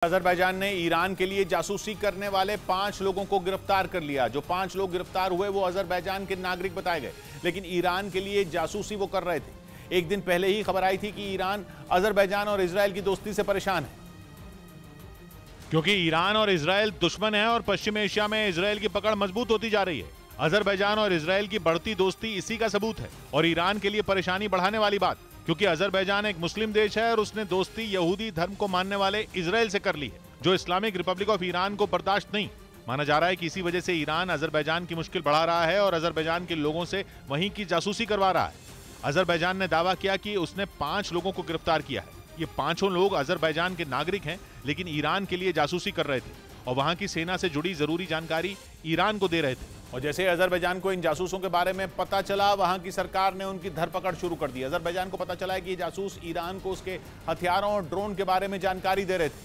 Azerbaijan ने Iran के लिए जासूसी करने वाले 5 लोगों को गिरफ्तार कर लिया। जो 5 लोग गिरफ्तार हुए वो अजरबैजान के नागरिक बताए गए, लेकिन ईरान के लिए जासूसी वो कर रहे थे। एक दिन पहले ही खबर आई थी कि ईरान अजरबैजान और इजरायल की दोस्ती से परेशान है, क्योंकि ईरान और इजरायल दुश्मन है और पश्चिम एशिया में इजरायल की पकड़ मजबूत होती जा रही है। अजरबैजान और इजरायल की बढ़ती दोस्ती इसी का सबूत है और ईरान के लिए परेशानी बढ़ाने वाली बात, क्योंकि अजरबैजान एक मुस्लिम देश है और उसने दोस्ती यहूदी धर्म को मानने वाले इजरायल से कर ली है, जो इस्लामिक रिपब्लिक ऑफ ईरान को बर्दाश्त नहीं। माना जा रहा है कि इसी वजह से ईरान अजरबैजान की मुश्किल बढ़ा रहा है और अजरबैजान के लोगों से वहीं की जासूसी करवा रहा है। अजरबैजान ने दावा किया कि उसने 5 लोगों को गिरफ्तार किया है। ये 5 लोग अजरबैजान के नागरिक हैं, लेकिन ईरान के लिए जासूसी कर रहे थे और वहां की सेना से जुड़ी जरूरी जानकारी ईरान को दे रहे थे। और जैसे अजरबैजान को इन जासूसों के बारे में पता चला, वहां की सरकार ने उनकी धरपकड़ शुरू कर दी। अजरबैजान को पता चला है कि ये जासूस ईरान को उसके हथियारों और ड्रोन के बारे में जानकारी दे रहे थे,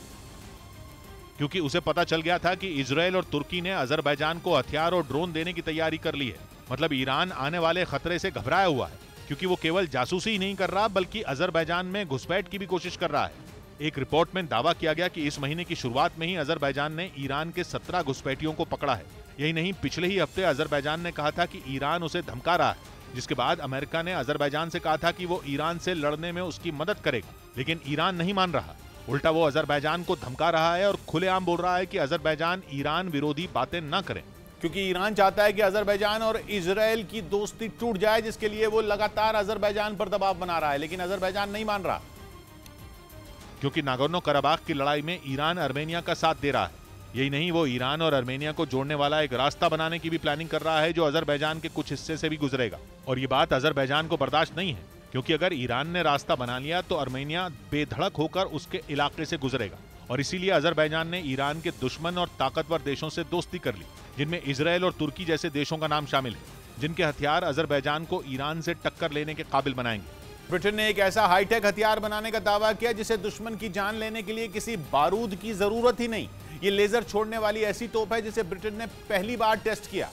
क्योंकि उसे पता चल गया था कि इजरायल और तुर्की ने अजरबैजान को हथियार और ड्रोन देने की तैयारी कर ली है। मतलब ईरान आने वाले खतरे से घबराया हुआ है, क्योंकि वो केवल जासूसी ही नहीं कर रहा बल्कि अजरबैजान में घुसपैठ की भी कोशिश कर रहा है। एक रिपोर्ट में दावा किया गया कि इस महीने की शुरुआत में ही अजरबैजान ने ईरान के 17 घुसपैठियों को पकड़ा है। यही नहीं, पिछले ही हफ्ते अजरबैजान ने कहा था कि ईरान उसे धमका रहा है, जिसके बाद अमेरिका ने अजरबैजान से कहा था कि वो ईरान से लड़ने में उसकी मदद करेगा, लेकिन ईरान नहीं मान रहा। उल्टा वो अजरबैजान को धमका रहा है और खुलेआम बोल रहा है कि अजरबैजान ईरान विरोधी बातें न करे, क्योंकि ईरान चाहता है कि अजरबैजान और इजरायल की दोस्ती टूट जाए, जिसके लिए वो लगातार अजरबैजान पर दबाव बना रहा है, लेकिन अजरबैजान नहीं मान रहा। क्योंकि नागोर्नो कराबाख की लड़ाई में ईरान अर्मेनिया का साथ दे रहा है। यही नहीं, वो ईरान और अर्मेनिया को जोड़ने वाला एक रास्ता बनाने की भी प्लानिंग कर रहा है, जो अजरबैजान के कुछ हिस्से से भी गुजरेगा। और ये बात अजरबैजान को बर्दाश्त नहीं है, क्योंकि अगर ईरान ने रास्ता बना लिया तो अर्मेनिया बेधड़क होकर उसके इलाके से गुजरेगा। और इसीलिए अजरबैजान ने ईरान के दुश्मन और ताकतवर देशों से दोस्ती कर ली, जिनमें इजरायल और तुर्की जैसे देशों का नाम शामिल है, जिनके हथियार अजरबैजान को ईरान से टक्कर लेने के काबिल बनाएंगे। ब्रिटेन ने एक ऐसा हाईटेक हथियार बनाने का दावा किया जिसे दुश्मन की जान लेने के लिए किसी बारूद की जरूरत ही नहीं। ये लेजर छोड़ने वाली ऐसी तोप है जिसे ब्रिटेन ने पहली बार टेस्ट किया,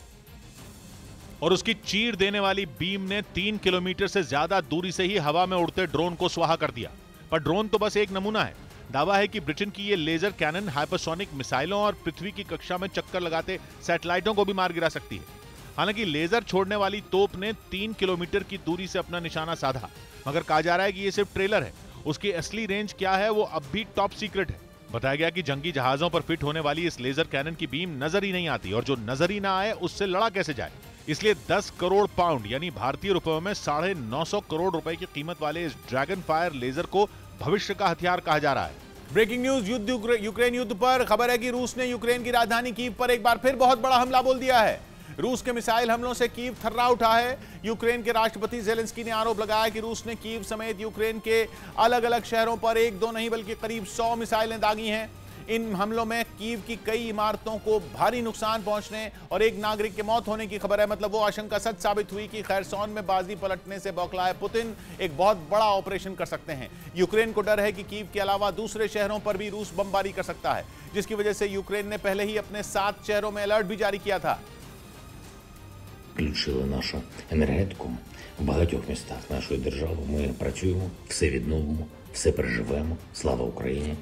और उसकी चीर देने वाली बीम ने 3 किलोमीटर से ज्यादा दूरी से ही हवा में उड़ते ड्रोन को स्वाहा कर दिया। पर ड्रोन तो बस एक नमूना है। दावा है कि ब्रिटेन की ये लेजर कैनन हाइपरसोनिक मिसाइलों और पृथ्वी की कक्षा में चक्कर लगाते सैटेलाइटों को भी मार गिरा सकती है। हालांकि लेजर छोड़ने वाली तोप ने 3 किलोमीटर की दूरी से अपना निशाना साधा, मगर कहा जा रहा है कि ये सिर्फ ट्रेलर है। उसकी असली रेंज क्या है वो अब भी टॉप सीक्रेट है। बताया गया कि जंगी जहाजों पर फिट होने वाली इस लेजर कैनन की बीम नजर ही नहीं आती, और जो नजर ही ना आए उससे लड़ा कैसे जाए। इसलिए 10 करोड़ पाउंड यानी भारतीय रुपयों में 950 करोड़ रुपए की कीमत वाले इस ड्रैगन फायर लेजर को भविष्य का हथियार कहा जा रहा है। ब्रेकिंग न्यूज यूक्रेन युद्ध पर खबर है कि रूस ने यूक्रेन की राजधानी कीव पर एक बार फिर बहुत बड़ा हमला बोल दिया है। रूस के मिसाइल हमलों से कीव थर्रा उठा है। यूक्रेन के राष्ट्रपति ज़ेलेंस्की ने आरोप लगाया कि रूस ने कीव समेत यूक्रेन के अलग अलग शहरों पर 1-2 नहीं बल्कि करीब 100 मिसाइलें दागी हैं। इन हमलों में कीव की कई इमारतों को भारी नुकसान पहुंचने और एक नागरिक की मौत होने की खबर है। मतलब वो आशंका सच साबित हुई कि खैरसोन में बाजी पलटने से बौखलाए पुतिन एक बहुत बड़ा ऑपरेशन कर सकते हैं। यूक्रेन को डर है कि कीव के अलावा दूसरे शहरों पर भी रूस बमबारी कर सकता है, जिसकी वजह से यूक्रेन ने पहले ही अपने 7 शहरों में अलर्ट भी जारी किया था। Включили нашу енергетику в багатьох містах нашої держави. Ми працюємо, все відновимо, все переживемо. Слава Україні!